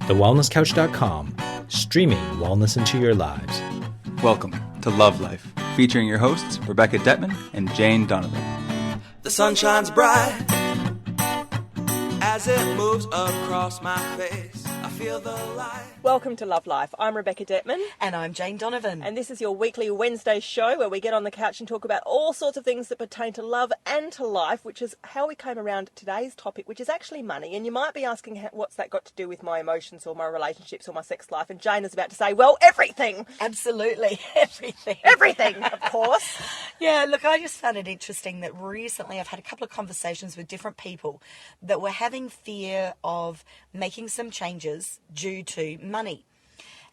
thewellnesscouch.com, streaming wellness into your lives. Welcome to Love Life, featuring your hosts Rebecca Detman and Jane Donovan. The sun shines bright as it moves across my face. I feel the light. Welcome to Love Life. I'm Rebecca Detman. And I'm Jane Donovan. And this is your weekly Wednesday show where we get on the couch and talk about all sorts of things that pertain to love and to life, which is how we came around today's topic, which is actually money. And you might be asking, what's that got to do with my emotions or my relationships or my sex life? And Jane is about to say, well, everything. Absolutely, everything. Everything, of course. Yeah, look, I just found it interesting that recently I've had a couple of conversations with different people that were having fear of making some changes due to money.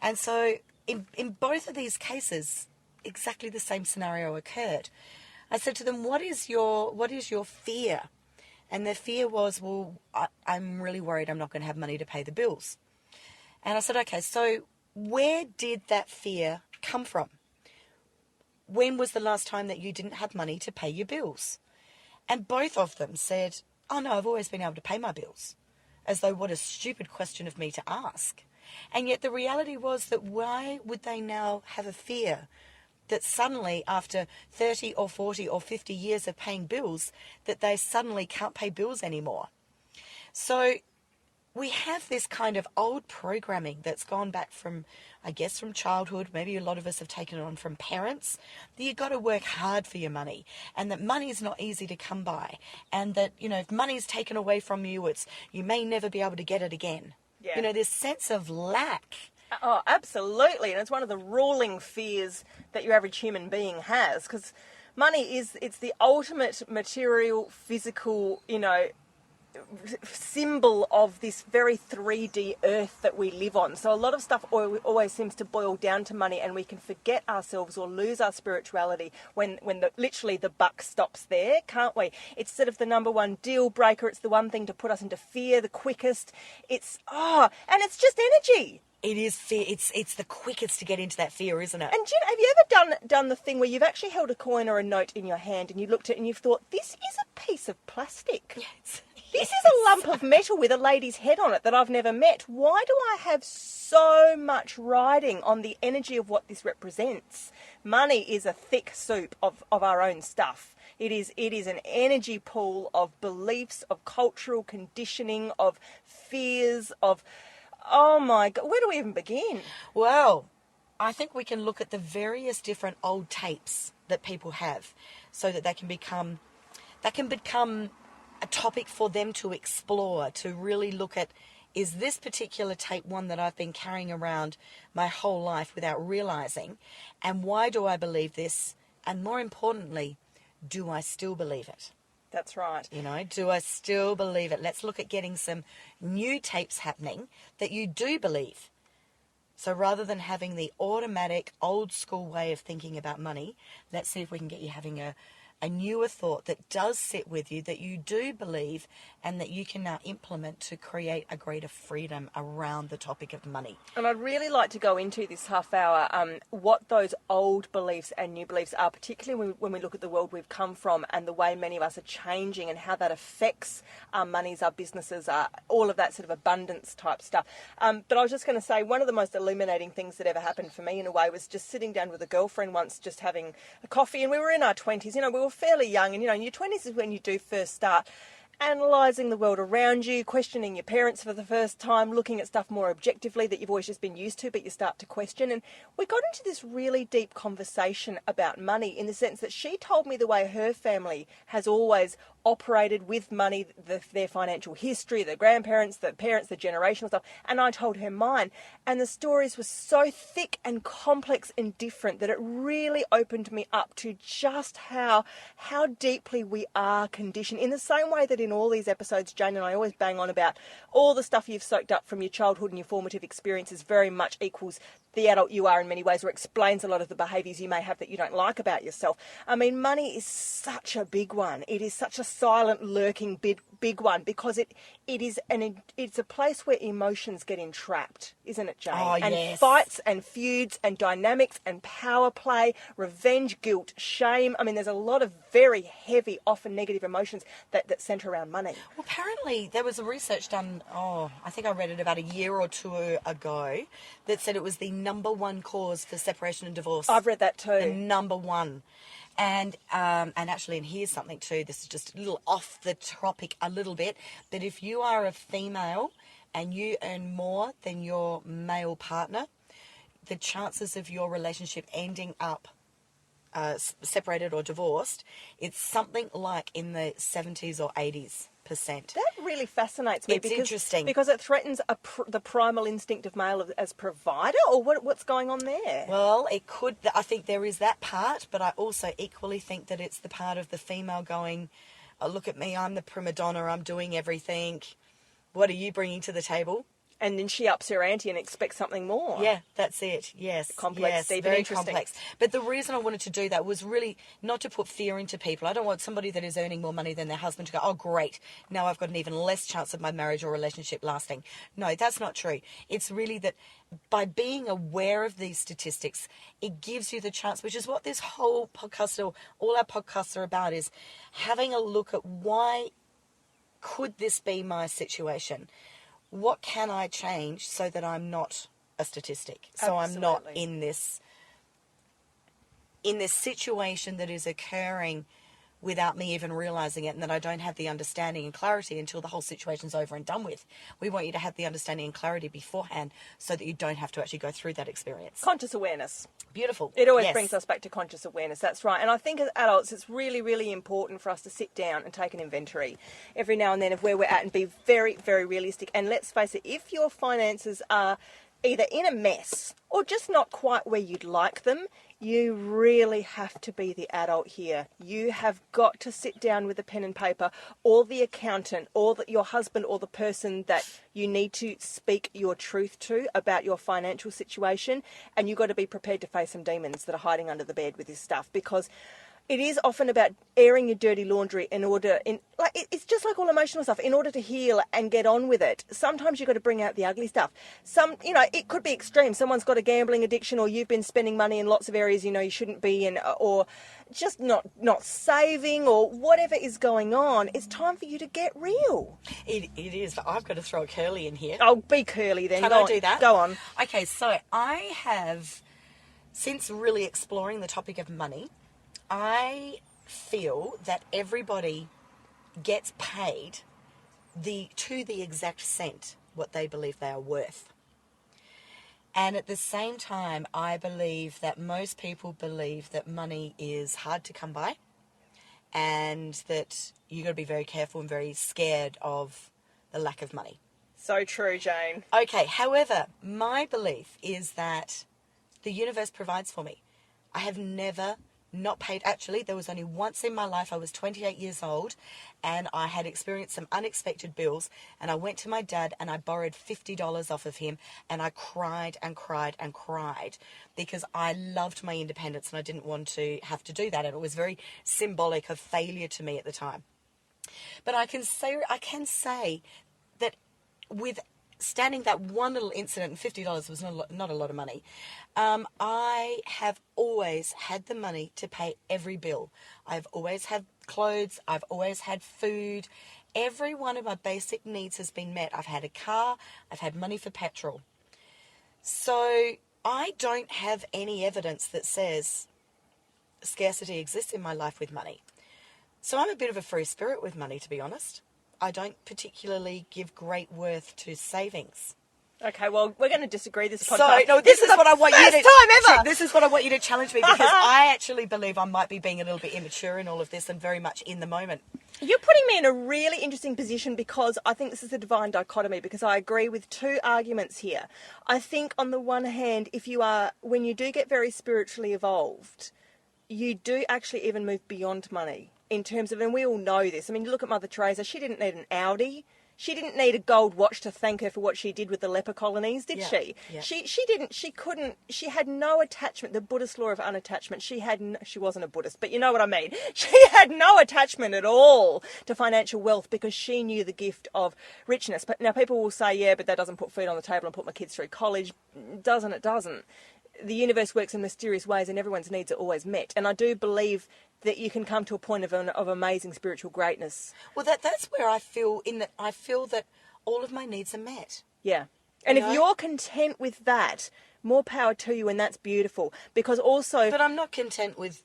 And so in both of these cases, exactly the same scenario occurred. I said to them, what is your fear? And their fear was, well, I'm really worried I'm not going to have money to pay the bills. And I said, okay, so where did that fear come from? When was the last time that you didn't have money to pay your bills? And both of them said, oh no, I've always been able to pay my bills. As though, what a stupid question of me to ask. And yet the reality was that why would they now have a fear that suddenly after 30 or 40 or 50 years of paying bills, that they suddenly can't pay bills anymore? So we have this kind of old programming that's gone back from, I guess, from childhood. Maybe a lot of us have taken it on from parents, that you've got to work hard for your money and that money is not easy to come by. And that, you know, if money is taken away from you, you may never be able to get it again. Yeah. You know, this sense of lack. Oh, absolutely. And it's one of the ruling fears that your average human being has, because money it's the ultimate material, physical, symbol of this very 3D earth that we live on. So a lot of stuff always seems to boil down to money, and we can forget ourselves or lose our spirituality when literally the buck stops there, can't we? It's sort of the number one deal breaker. It's the one thing to put us into fear the quickest. And it's just energy. It is fear. It's the quickest to get into that fear, isn't it? And Jen, have you ever done the thing where you've actually held a coin or a note in your hand and you looked at it and you've thought, this is a piece of plastic? Yes. This is a lump of metal with a lady's head on it that I've never met. Why do I have so much riding on the energy of what this represents? Money is a thick soup of our own stuff. It is an energy pool of beliefs, of cultural conditioning, of fears, of, oh my God, where do we even begin? Well, I think we can look at the various different old tapes that people have so that that can become a topic for them to explore, to really look at, is this particular tape one that I've been carrying around my whole life without realizing? And why do I believe this? And more importantly, do I still believe it? That's right. Do I still believe it? Let's look at getting some new tapes happening that you do believe. So rather than having the automatic old school way of thinking about money, let's see if we can get you having a newer thought that does sit with you, that you do believe, and that you can now implement to create a greater freedom around the topic of money. And I'd really like to go into this half hour what those old beliefs and new beliefs are, particularly when we look at the world we've come from and the way many of us are changing and how that affects our monies, our businesses, all of that sort of abundance type stuff. But I was just going to say, one of the most illuminating things that ever happened for me in a way was just sitting down with a girlfriend once, just having a coffee, and we were in our 20s. We were fairly young, and in your 20s is when you do first start analysing the world around you, questioning your parents for the first time, looking at stuff more objectively that you've always just been used to, but you start to question. And we got into this really deep conversation about money, in the sense that she told me the way her family has always operated with money, their financial history, the grandparents, the parents, the generational stuff, and I told her mine. And the stories were so thick and complex and different that it really opened me up to just how deeply we are conditioned. In the same way that in all these episodes, Jane and I always bang on about all the stuff you've soaked up from your childhood and your formative experiences very much equals the adult you are in many ways, or explains a lot of the behaviours you may have that you don't like about yourself. I mean, money is such a big one. It is such a silent, lurking big one, because it's a place where emotions get entrapped, isn't it, Jane? Oh, and yes. fights and feuds and dynamics and power play, revenge, guilt, shame. I mean, there's a lot of very heavy, often negative emotions that centre around money. Well, apparently there was a research done, I think I read it about a year or two ago, that said it was the number one cause for separation and divorce. I've read that The too. number one. And actually, and here's something too, this is just a little off the topic a little bit, but if you are a female and you earn more than your male partner, the chances of your relationship ending up separated or divorced, it's something like in the 70s or 80s%. That really fascinates me. It's interesting. Because it threatens the primal instinct of male as provider, or what's going on there? Well, it could. I think there is that part, but I also equally think that it's the part of the female going, oh, look at me, I'm the prima donna, I'm doing everything. What are you bringing to the table? And then she ups her ante and expects something more. Yeah, that's it. Yes. Complex, yes, deep, very and interesting. complex. But the reason I wanted to do that was really not to put fear into people. I don't want somebody that is earning more money than their husband to go, oh, great, now I've got an even less chance of my marriage or relationship lasting. No, that's not true. It's really that by being aware of these statistics, it gives you the chance, which is what this whole podcast, or all our podcasts are about, is having a look at why could this be my situation? What can I change so that I'm not a statistic? So I'm not in this situation that is occurring without me even realizing it, and that I don't have the understanding and clarity until the whole situation's over and done with. We want you to have the understanding and clarity beforehand so that you don't have to actually go through that experience. Conscious awareness. Beautiful. It always Yes. brings us back to conscious awareness. That's right. And I think as adults, it's really, really important for us to sit down and take an inventory every now and then of where we're at and be very, very realistic. And let's face it, if your finances are either in a mess or just not quite where you'd like them, you really have to be the adult here. You have got to sit down with a pen and paper, or the accountant, or your husband, or the person that you need to speak your truth to about your financial situation. And you've got to be prepared to face some demons that are hiding under the bed with this stuff, because it is often about airing your dirty laundry it's just like all emotional stuff, in order to heal and get on with it. Sometimes you've got to bring out the ugly stuff. It could be extreme. Someone's got a gambling addiction, or you've been spending money in lots of areas you shouldn't be in, or just not saving, or whatever is going on. It's time for you to get real. It is, but I've got to throw a curly in here. Oh, be curly then. Can Go I on. do that? Go on. Okay, so I have, since really exploring the topic of money, I feel that everybody gets paid to the exact cent what they believe they are worth. And at the same time, I believe that most people believe that money is hard to come by, and that you've got to be very careful and very scared of the lack of money. So true, Jane. Okay, however, my belief is that the universe provides for me. I have never not paid. Actually, there was only once in my life, I was 28 years old, and I had experienced some unexpected bills, and I went to my dad and I borrowed $50 off of him, and I cried and cried and cried because I loved my independence and I didn't want to have to do that, and it was very symbolic of failure to me at the time. But I can say that with standing that one little incident, and $50 was not a lot of money, I have always had the money to pay every bill. I've always had clothes. I've always had food. Every one of my basic needs has been met. I've had a car. I've had money for petrol. So I don't have any evidence that says scarcity exists in my life with money. So I'm a bit of a free spirit with money, to be honest. I don't particularly give great worth to savings. Okay, well, we're going to disagree this podcast. So, no, this is what I want you to... First time ever! This is what I want you to challenge me, because I actually believe I might be being a little bit immature in all of this and very much in the moment. You're putting me in a really interesting position, because I think this is a divine dichotomy, because I agree with two arguments here. I think on the one hand, when you do get very spiritually evolved, you do actually even move beyond money in terms of, and we all know this. I mean, you look at Mother Teresa, she didn't need an Audi. She didn't need a gold watch to thank her for what she did with the leper colonies, did Yeah, she? yeah. She couldn't, she had no attachment. The Buddhist law of unattachment, she wasn't a Buddhist, but you know what I mean. She had no attachment at all to financial wealth because she knew the gift of richness. But now people will say, yeah, but that doesn't put food on the table and put my kids through college. It doesn't. The universe works in mysterious ways and everyone's needs are always met. And I do believe that you can come to a point of amazing spiritual greatness. Well, that's where I feel that all of my needs are met. Yeah. And You if know? you're content with that, more power to you, and that's beautiful. Because also... But I'm not content with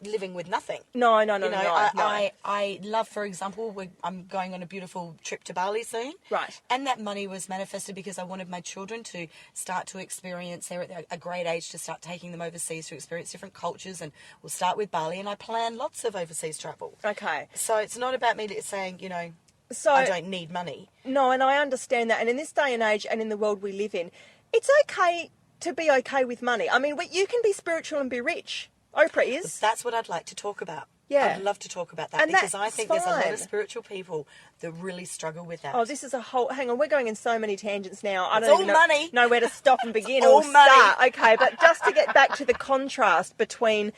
living with nothing. No. I love, for example, I'm going on a beautiful trip to Bali soon. Right. And that money was manifested because I wanted my children to start to experience, they're at a great age to start taking them overseas to experience different cultures, and we'll start with Bali, and I plan lots of overseas travel. Okay. So it's not about me saying, So, I don't need money. No, and I understand that. And in this day and age and in the world we live in, it's okay to be okay with money. I mean, you can be spiritual and be rich. Oprah is. That's what I'd like to talk about. Yeah. I'd love to talk about that And because that's I think there's a lot fine. of spiritual people that really struggle with that. Oh, this is a whole... Hang on, we're going in so many tangents now. I It's don't all even money. know where to stop and begin all or money. start. Okay, but just to get back to the contrast between...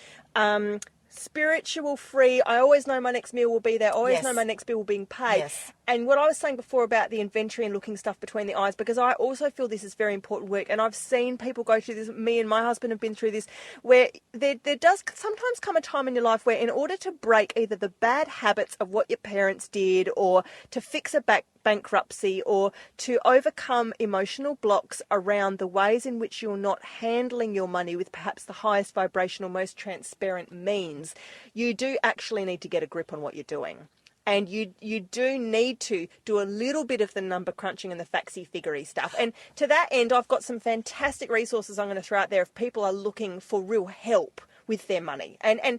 spiritual free, I always know my next meal will be there, I always Yes. know my next bill will be paid. Yes. And what I was saying before about the inventory and looking stuff between the eyes, because I also feel this is very important work, and I've seen people go through this, me and my husband have been through this, where there does sometimes come a time in your life where in order to break either the bad habits of what your parents did, or to fix a bankruptcy, or to overcome emotional blocks around the ways in which you're not handling your money with perhaps the highest vibrational, most transparent means, you do actually need to get a grip on what you're doing. And you do need to do a little bit of the number crunching and the faxy figurey stuff. And to that end, I've got some fantastic resources I'm going to throw out there if people are looking for real help with their money. And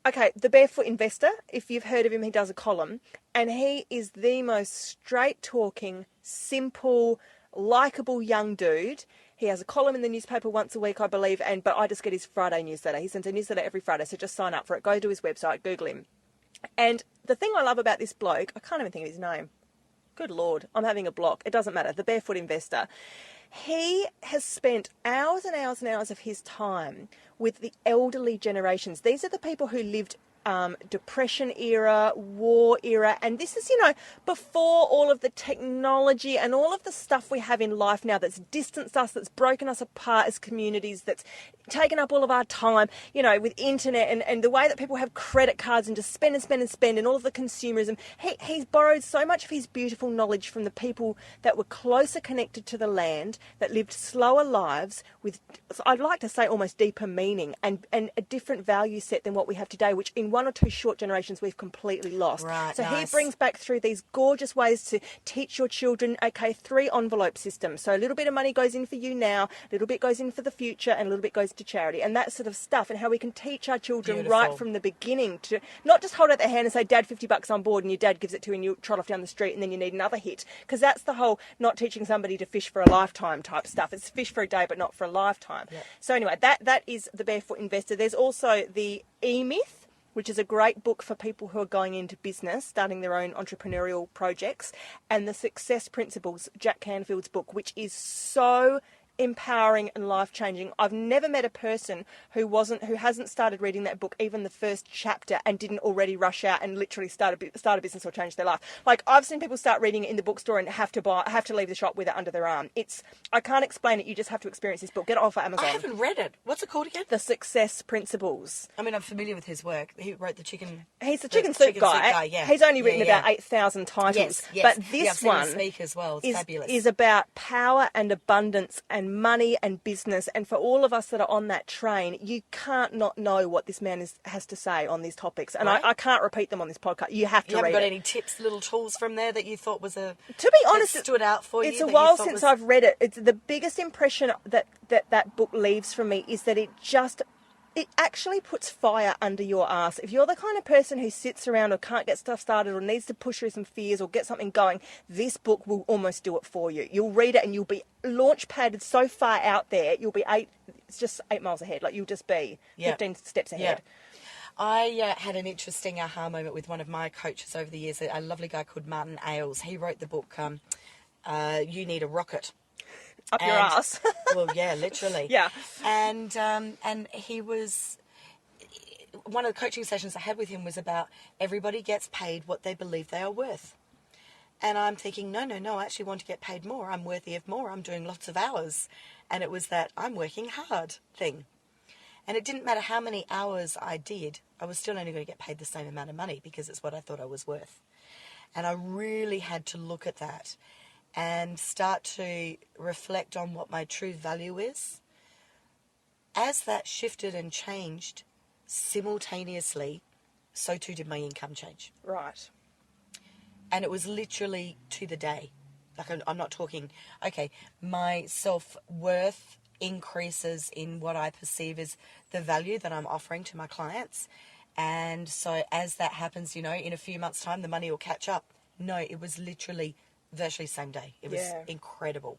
okay, the Barefoot Investor, if you've heard of him, he does a column, and he is the most straight-talking, simple, likeable young dude. He has a column in the newspaper once a week, I believe, but I just get his Friday newsletter. He sends a newsletter every Friday, so just sign up for it. Go to his website, Google him. And the thing I love about this bloke, I can't even think of his name. Good Lord, I'm having a block. It doesn't matter. The Barefoot Investor. He has spent hours and hours and hours of his time with the elderly generations. These are the people who lived Depression era, war era, and this is, before all of the technology and all of the stuff we have in life now that's distanced us, that's broken us apart as communities, that's taken up all of our time, with internet and the way that people have credit cards and just spend and spend and spend, and all of the consumerism. He's borrowed so much of his beautiful knowledge from the people that were closer connected to the land, that lived slower lives with, I'd like to say, almost deeper meaning and a different value set than what we have today, which in one or two short generations we've completely lost. Right, so nice. he brings back through these gorgeous ways to teach your children, 3 envelope systems. So a little bit of money goes in for you now, a little bit goes in for the future, and a little bit goes to charity, and that sort of stuff, and how we can teach our children Beautiful. right from the beginning to not just hold out their hand and say, Dad, $50 on board, and your dad gives it to you and you trot off down the street and then you need another hit. Because that's the whole not teaching somebody to fish for a lifetime type stuff. It's fish for a day but not for a lifetime. Yep. So anyway, that is the Barefoot Investor. There's also the E-Myth, which is a great book for people who are going into business, starting their own entrepreneurial projects, and the Success Principles, Jack Canfield's book, which is so empowering and life-changing. I've never met a person who hasn't started reading that book, even the first chapter, and didn't already rush out and literally start a business or change their life. Like, I've seen people start reading it in the bookstore and have to leave the shop with it under their arm. I can't explain it. You just have to experience this book. Get it off of Amazon. I haven't read it. What's it called again? The Success Principles. I mean, I'm familiar with his work. He wrote the chicken. He's the chicken soup guy. Yeah. He's only written Yeah. about 8,000 titles. Yes. But Yeah, I've this seen him one speak as well. It's fabulous. is about power and abundance and money and business. And for all of us that are on that train, you can't not know what this man has to say on these topics. And Right. I can't repeat them on this podcast. You have to You haven't read got it. any tips, little tools from there that you thought was To be honest, that stood out for you? it's a that you while thought since was- I've read it. It's the biggest impression that book leaves for me is that it actually puts fire under your ass. If you're the kind of person who sits around or can't get stuff started or needs to push through some fears or get something going, this book will almost do it for you. You'll read it and you'll be launch padded so far out there. You'll be it's just 8 miles ahead. Like, you'll just be 15 steps ahead. I had an interesting aha moment with one of my coaches over the years, a lovely guy called Martin Ailes. He wrote the book, You Need a Rocket. Up your ass. Well, yeah, literally. Yeah. And he was, one of the coaching sessions I had with him was about everybody gets paid what they believe they are worth. And I'm thinking, no, I actually want to get paid more. I'm worthy of more. I'm doing lots of hours. And it was that I'm working hard thing. And it didn't matter how many hours I did, I was still only going to get paid the same amount of money because it's what I thought I was worth. And I really had to look at that and start to reflect on what my true value is. As that shifted and changed simultaneously, so too did my income change. Right. And it was literally to the day. Like, I'm not talking, okay, my self-worth increases in what I perceive as the value that I'm offering to my clients. And so as that happens, in a few months' time, the money will catch up. No, it was literally virtually same day. It was incredible.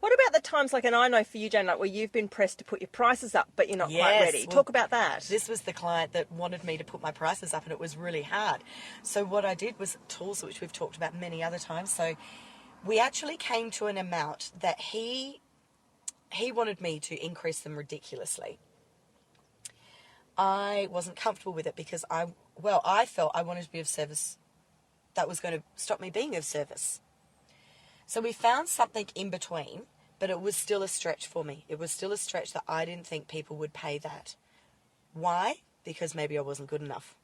What about the times, and I know for you, Jane, where you've been pressed to put your prices up, but you're not quite ready? Well, talk about that. This was the client that wanted me to put my prices up, and it was really hard. So what I did was tools, which we've talked about many other times. So we actually came to an amount that he wanted me to increase them ridiculously. I wasn't comfortable with it because I felt I wanted to be of service that was going to stop me being of service. So we found something in between, but it was still a stretch for me. It was still a stretch that I didn't think people would pay that. Why? Because maybe I wasn't good enough.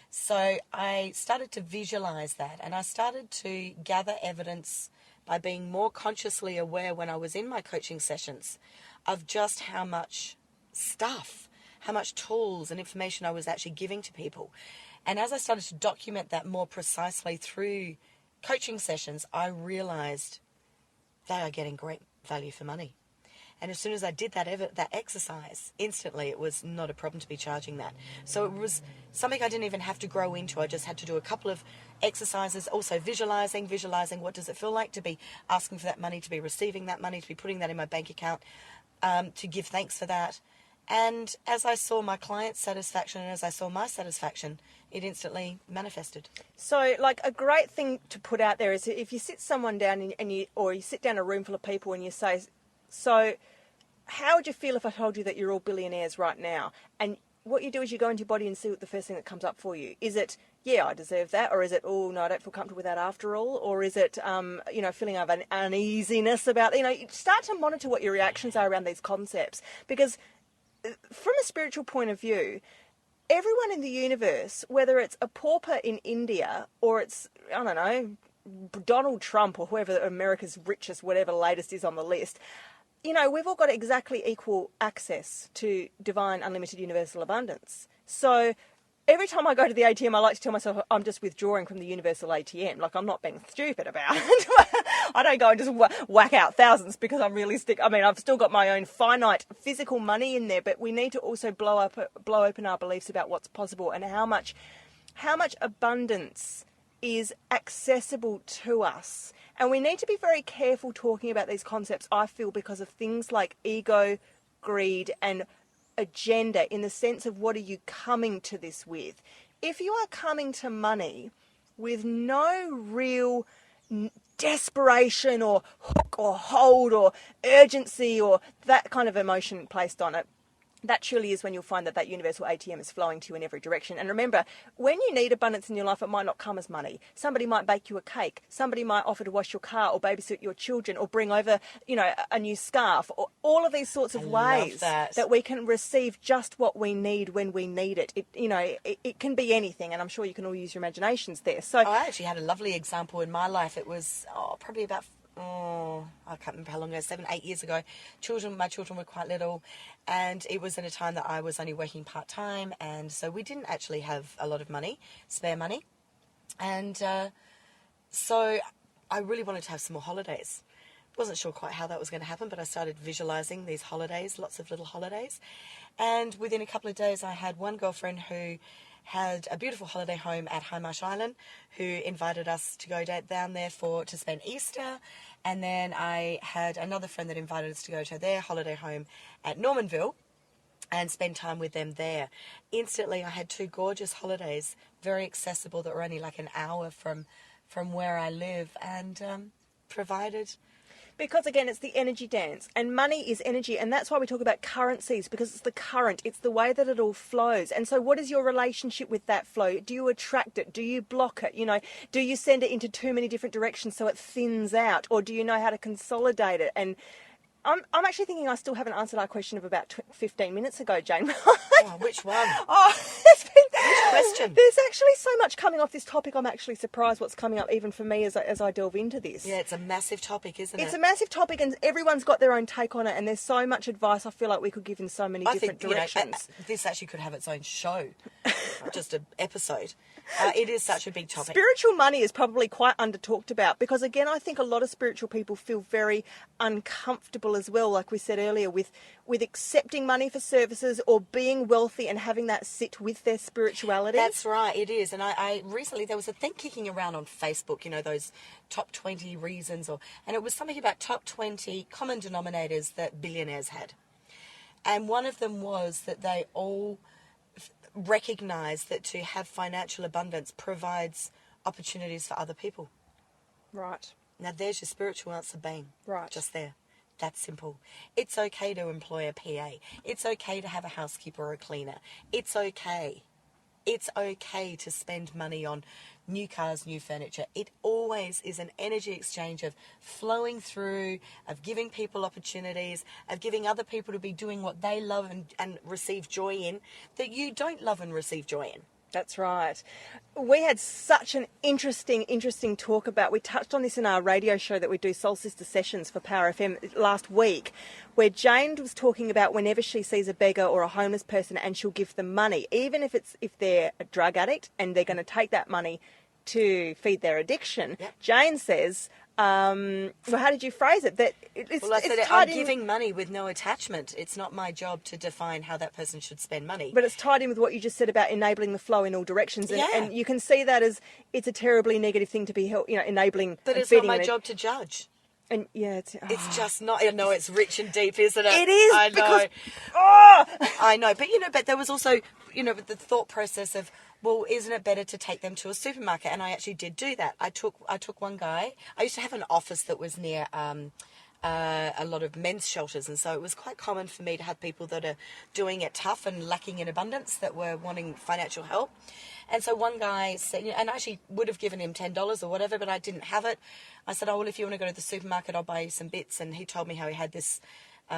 So I started to visualize that, and I started to gather evidence by being more consciously aware when I was in my coaching sessions of just how much stuff, how much tools and information I was actually giving to people. And as I started to document that more precisely through coaching sessions, I realized they are getting great value for money. And as soon as I did that exercise, instantly it was not a problem to be charging that. So it was something I didn't even have to grow into. I just had to do a couple of exercises, also visualizing what does it feel like to be asking for that money, to be receiving that money, to be putting that in my bank account, to give thanks for that. And as I saw my client's satisfaction and as I saw my satisfaction, it instantly manifested. So, a great thing to put out there is if you sit someone down or you sit down in a room full of people and you say, so how would you feel if I told you that you're all billionaires right now? And what you do is you go into your body and see what the first thing that comes up for you. Is it, yeah, I deserve that? Or is it, oh, no, I don't feel comfortable with that after all? Or is it, feeling of an uneasiness about, you start to monitor what your reactions are around these concepts. Because from a spiritual point of view, everyone in the universe, whether it's a pauper in India or it's, I don't know, Donald Trump or whoever America's richest, whatever latest is on the list, we've all got exactly equal access to divine, unlimited, universal abundance. So every time I go to the ATM, I like to tell myself I'm just withdrawing from the universal ATM. I'm not being stupid about it. I don't go and just whack out thousands because I'm realistic. I mean, I've still got my own finite physical money in there, but we need to also blow open our beliefs about what's possible and how much abundance is accessible to us. And we need to be very careful talking about these concepts, I feel, because of things like ego, greed, and agenda, in the sense of what are you coming to this with. If you are coming to money with no real desperation or hook or hold or urgency or that kind of emotion placed on it, that truly is when you'll find that universal ATM is flowing to you in every direction. And remember, when you need abundance in your life, it might not come as money. Somebody might bake you a cake. Somebody might offer to wash your car or babysit your children or bring over, a new scarf, or all of these sorts of ways that we can receive just what we need when we need it. It can be anything, and I'm sure you can all use your imaginations there. So I actually had a lovely example in my life. It was probably about I can't remember how long ago, 7-8 years ago. My children were quite little, and it was in a time that I was only working part-time, and so we didn't actually have a lot of money, spare money, and so I really wanted to have some more holidays. Wasn't sure quite how that was going to happen, but I started visualizing these holidays, lots of little holidays, and within a couple of days I had one girlfriend who had a beautiful holiday home at Highmarsh Island, who invited us to go down there to spend Easter. And then I had another friend that invited us to go to their holiday home at Normanville. and spend time with them there. Instantly, I had 2 gorgeous holidays, very accessible, that were only like an hour from where I live, and provided. Because again, it's the energy dance, and money is energy, and that's why we talk about currencies, because it's the current, it's the way that it all flows. And so what is your relationship with that flow? Do you attract it? Do you block it? You know, do you send it into too many different directions so it thins out, or do you know how to consolidate it? And I'm actually thinking I still haven't answered our question of about 15 minutes ago, Jane. Oh, which one? It's been, Which question? There's actually so much coming off this topic. I'm actually surprised what's coming up even for me as I delve into this. Yeah, it's a massive topic, isn't it? It's a massive topic, and everyone's got their own take on it, and there's so much advice I feel like we could give in so many different directions. This actually could have its own show, not just an episode. It is such a big topic. Spiritual money is probably quite under-talked about, because, again, I think a lot of spiritual people feel very uncomfortable as well, like we said earlier, with accepting money for services or being wealthy and having that sit with their spirituality. That's right, it is. And I recently, there was a thing kicking around on Facebook, you know, those top 20 reasons, and it was something about top 20 common denominators that billionaires had. And one of them was that they all recognize that to have financial abundance provides opportunities for other people. Right. Now there's your spiritual answer, bang. Right. Just there. That's simple. It's okay to employ a PA. It's okay to have a housekeeper or a cleaner. It's okay. It's okay to spend money on new cars, new furniture. It always is an energy exchange of flowing through, of giving people opportunities, of giving other people to be doing what they love and receive joy in that you don't love and receive joy in. That's right. We had such an interesting talk about, we touched on this in our radio show that we do, Soul Sister Sessions for Power FM last week, where Jane was talking about whenever she sees a beggar or a homeless person and she'll give them money, even if they're a drug addict and they're going to take that money to feed their addiction. Yep. Jane says, well, how did you phrase it? That I said I'm giving money with no attachment. It's not my job to define how that person should spend money. But it's tied in with what you just said about enabling the flow in all directions. And you can see that as it's a terribly negative thing to be enabling. But it's not my job to judge. And it's just not. I know it's rich and deep, isn't it? It is. I know. Because, I know. But there was also, the thought process of, well, isn't it better to take them to a supermarket? And I actually did do that. I took one guy. I used to have an office that was near a lot of men's shelters, and so it was quite common for me to have people that are doing it tough and lacking in abundance that were wanting financial help. And so one guy said, and I actually would have given him $10 or whatever, but I didn't have it. I said, oh, well, if you want to go to the supermarket, I'll buy you some bits. And he told me how he had this, he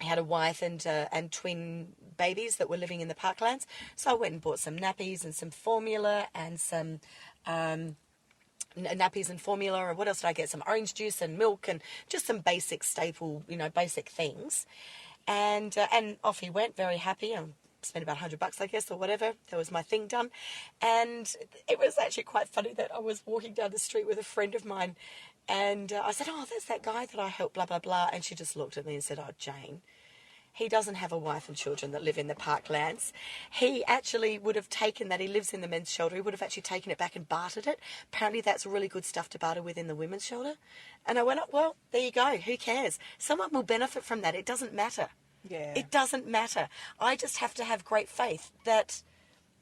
had a wife and twin babies that were living in the parklands. So I went and bought some nappies and some formula and some nappies and formula. And what else did I get? Some orange juice and milk and just some basic staple, basic things. And off he went, very happy. I spent about $100, I guess, or whatever. That was my thing done. And it was actually quite funny that I was walking down the street with a friend of mine, and I said, oh, that's that guy that I helped, blah, blah, blah. And she just looked at me and said, oh, Jane, he doesn't have a wife and children that live in the parklands. He actually would have taken that. He lives in the men's shelter. He would have actually taken it back and bartered it. Apparently that's really good stuff to barter with in the women's shelter. And I went, oh, well, there you go. Who cares? Someone will benefit from that. It doesn't matter. Yeah. It doesn't matter. I just have to have great faith that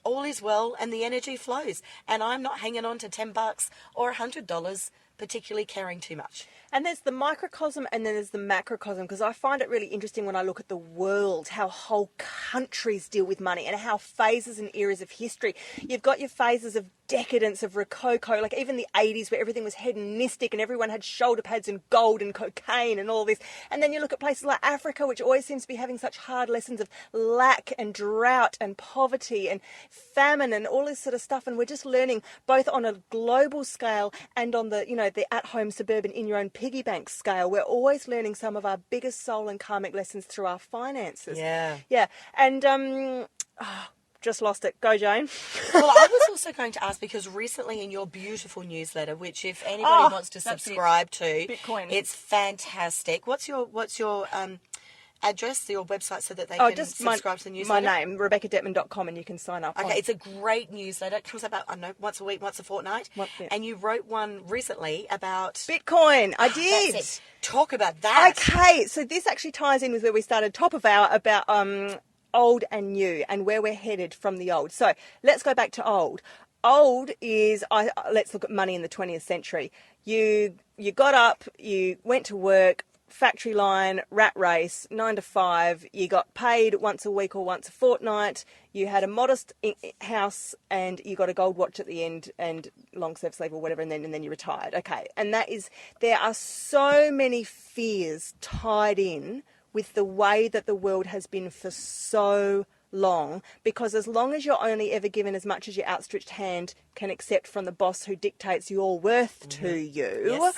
all is well and the energy flows. And I'm not hanging on to $10 or $100, particularly caring too much. And there's the microcosm and then there's the macrocosm, because I find it really interesting when I look at the world, how whole countries deal with money and how phases and eras of history. You've got your phases of decadence, of rococo, like even the 80s where everything was hedonistic and everyone had shoulder pads and gold and cocaine and all this. And then you look at places like Africa, which always seems to be having such hard lessons of lack and drought and poverty and famine and all this sort of stuff. And we're just learning both on a global scale and on the, the at-home suburban in your own piggy bank scale. We're always learning some of our biggest soul and karmic lessons through our finances. Yeah. Yeah. And, just lost it. Go, Jane. Well, I was also going to ask, because recently in your beautiful newsletter, which if anybody wants to subscribe to, Bitcoin. It's fantastic. What's your address, your website, so that they can just subscribe to the newsletter? My name, RebeccaDettman.com, and you can sign up. Okay, it's a great newsletter. It comes out, once a week, once a fortnight. Yeah. And you wrote one recently about Bitcoin. I did. That's it. Talk about that. Okay, so this actually ties in with where we started top of hour about old and new and where we're headed from the old. So let's go back to old. Old is, let's look at money in the 20th century. You got up, you went to work, factory line, rat race, 9 to 5. You got paid once a week or once a fortnight. You had a modest house and you got a gold watch at the end and long service leave or whatever, and then you retired. Okay, and there are so many fears tied in with the way that the world has been for so long, because as long as you're only ever given as much as your outstretched hand can accept from the boss who dictates your worth to you, Yes.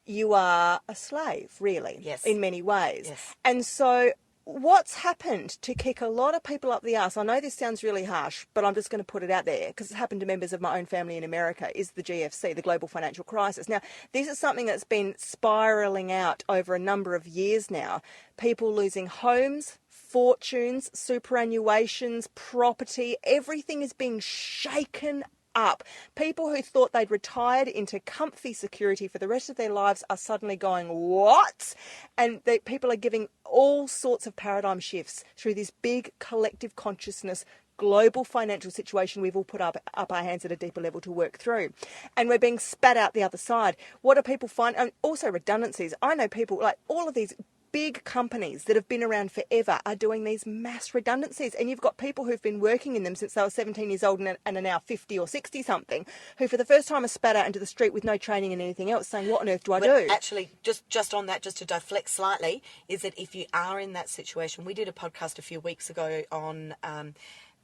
you are a slave, really, Yes. in many ways. Yes. And so what's happened to kick a lot of people up the arse, I know this sounds really harsh, but I'm just going to put it out there because it's happened to members of my own family in America, is the GFC, the global financial crisis. Now, this is something that's been spiralling out over a number of years now. People losing homes, fortunes, superannuations, property, everything is being shaken up. People who thought they'd retired into comfy security for the rest of their lives are suddenly going, what? And people are giving all sorts of paradigm shifts through this big collective consciousness global financial situation we've all put up our hands at a deeper level to work through. And we're being spat out the other side. What do people find? And also redundancies. I know people, like all of these big companies that have been around forever are doing these mass redundancies, and you've got people who've been working in them since they were 17 years old and are now 50 or 60 something, who for the first time are spat out into the street with no training and anything else, saying, what on earth do I do? Actually, just on that, just to deflect slightly, is that if you are in that situation, we did a podcast a few weeks ago on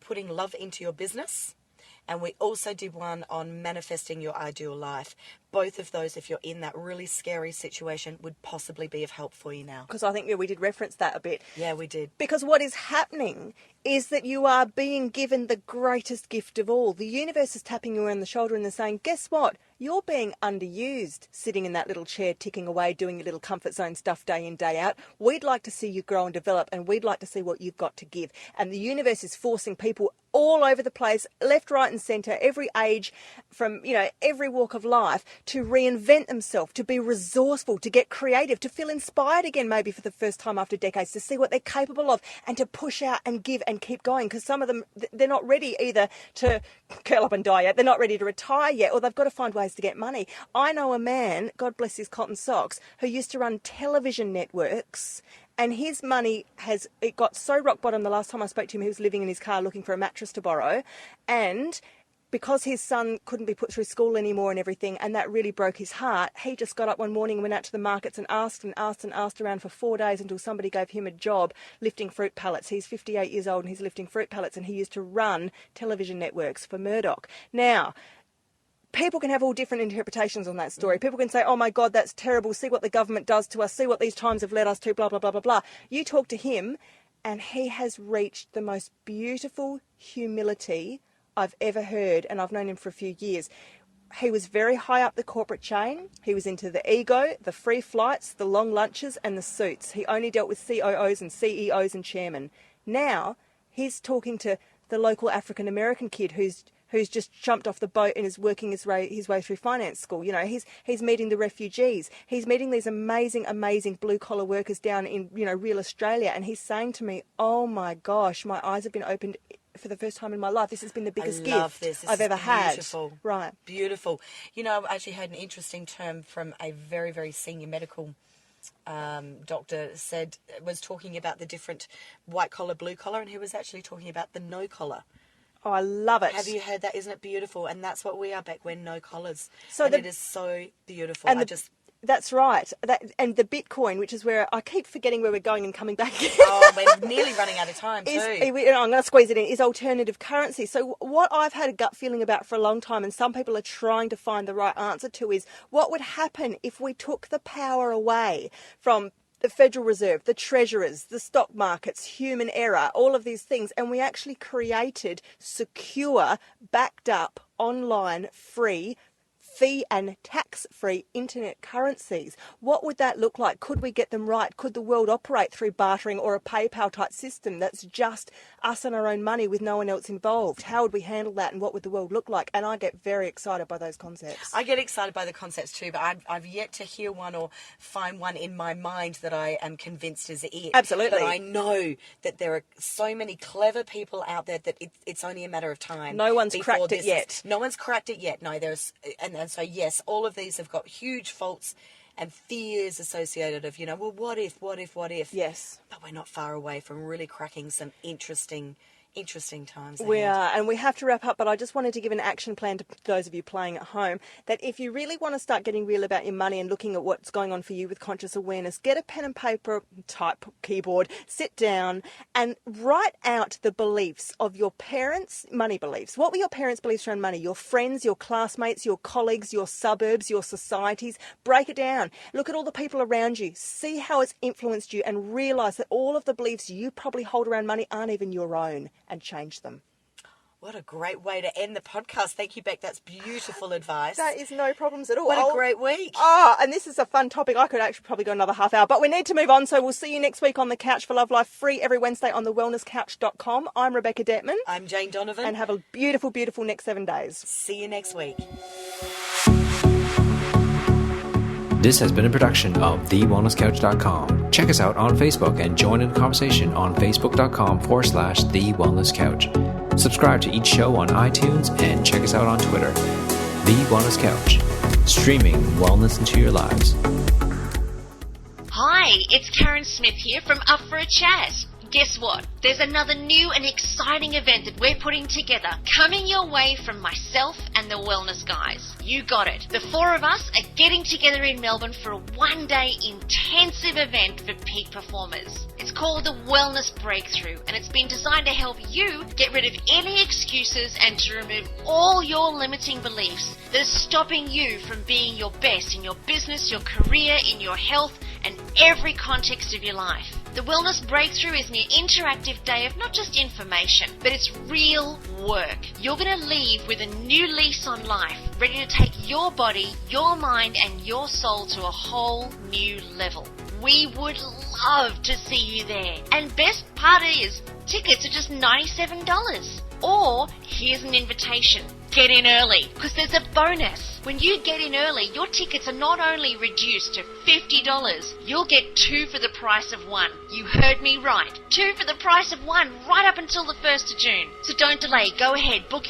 putting love into your business. And we also did one on manifesting your ideal life. Both of those, if you're in that really scary situation, would possibly be of help for you now. Because I think we did reference that a bit. Yeah, we did. Because what is happening is that you are being given the greatest gift of all. The universe is tapping you on the shoulder and they're saying, guess what? You're being underused, sitting in that little chair, ticking away, doing your little comfort zone stuff day in, day out. We'd like to see you grow and develop, and we'd like to see what you've got to give. And the universe is forcing people all over the place, left, right and centre, every age, from, every walk of life, to reinvent themselves, to be resourceful, to get creative, to feel inspired again, maybe for the first time after decades, to see what they're capable of, and to push out and give and keep going. Because some of them, they're not ready either to curl up and die yet, they're not ready to retire yet, or they've got to find ways to get money. I know a man, God bless his cotton socks, who used to run television networks, and his money it got so rock bottom the last time I spoke to him, he was living in his car looking for a mattress to borrow, and because his son couldn't be put through school anymore and everything, and that really broke his heart, he just got up one morning and went out to the markets and asked around for 4 days until somebody gave him a job lifting fruit pallets. He's 58 years old and he's lifting fruit pallets, and he used to run television networks for Murdoch. Now, people can have all different interpretations on that story. People can say, oh my God, that's terrible. See what the government does to us. See what these times have led us to, blah, blah, blah, blah, blah. You talk to him and he has reached the most beautiful humility I've ever heard, and I've known him for a few years. He was very high up the corporate chain. He was into the ego, the free flights, the long lunches and the suits. He only dealt with COOs and CEOs and chairmen. Now he's talking to the local African-American kid who's just jumped off the boat and is working his way through finance school. He's meeting the refugees. He's meeting these amazing blue-collar workers down in, real Australia. And he's saying to me, oh my gosh, my eyes have been opened for the first time in my life. This has been the biggest gift I've ever had. Beautiful. Right. Beautiful. I actually heard an interesting term from a very, very senior medical doctor was talking about the different white collar, blue collar, and he was actually talking about the no collar. Oh, I love it. Have you heard that? Isn't it beautiful? And that's what we are back when no collars. So it is so beautiful. And that's right. And the Bitcoin, which is where I keep forgetting where we're going and coming back again. Oh, we're nearly running out of time too. I'm going to squeeze it in, is alternative currency. So what I've had a gut feeling about for a long time, and some people are trying to find the right answer to, is what would happen if we took the power away from the Federal Reserve, the treasurers, the stock markets, human error, all of these things, and we actually created secure, backed up, online, free fee and tax-free internet currencies. What would that look like? Could we get them right? Could the world operate through bartering or a PayPal type system that's just us and our own money with no one else involved? How would we handle that, and what would the world look like? And I get very excited by those concepts. I get excited by the concepts too, but I've yet to hear one or find one in my mind that I am convinced is it. Absolutely. But I know that there are so many clever people out there that it's only a matter of time. No one's cracked it yet. No one's cracked it yet. No, and so yes, all of these have got huge faults and fears associated of, well, what if? Yes. But we're not far away from really cracking some interesting times ahead. We are, and we have to wrap up, but I just wanted to give an action plan to those of you playing at home, that if you really want to start getting real about your money and looking at what's going on for you with conscious awareness, get a pen and paper, type keyboard, sit down and write out the beliefs of your parents' money beliefs. What were your parents' beliefs around money? Your friends, your classmates, your colleagues, your suburbs, your societies. Break it down. Look at all the people around you. See how it's influenced you, and realise that all of the beliefs you probably hold around money aren't even your own, and change them. What a great way to end the podcast. Thank you, Beck. That's beautiful advice. That is no problems at all. What a great week. Oh, and this is a fun topic. I could actually probably go another half hour, but we need to move on. So we'll see you next week on The Couch for Love Life, free every Wednesday on thewellnesscouch.com. I'm Rebecca Detman. I'm Jane Donovan. And have a beautiful, beautiful next 7 days. See you next week. This has been a production of TheWellnessCouch.com. Check us out on Facebook and join in the conversation on Facebook.com/The Wellness Couch. Subscribe to each show on iTunes and check us out on Twitter. The Wellness Couch, streaming wellness into your lives. Hi, it's Karen Smith here from Up for a Chat. Guess what? There's another new and exciting event that we're putting together, coming your way from myself and the Wellness Guys. You got it. The four of us are getting together in Melbourne for a one-day intensive event for peak performers. It's called the Wellness Breakthrough, and it's been designed to help you get rid of any excuses and to remove all your limiting beliefs that are stopping you from being your best in your business, your career, in your health, and every context of your life. The Wellness Breakthrough is an interactive day of not just information, but it's real work. You're going to leave with a new lease on life, ready to take your body, your mind, and your soul to a whole new level. We would love to see you there. And best part is, tickets are just $97. Or, here's an invitation. Get in early, because there's a bonus. When you get in early, your tickets are not only reduced to $50, you'll get 2 for the price of 1. You heard me right. 2 for the price of 1 right up until the 1st of June. So don't delay. Go ahead, book your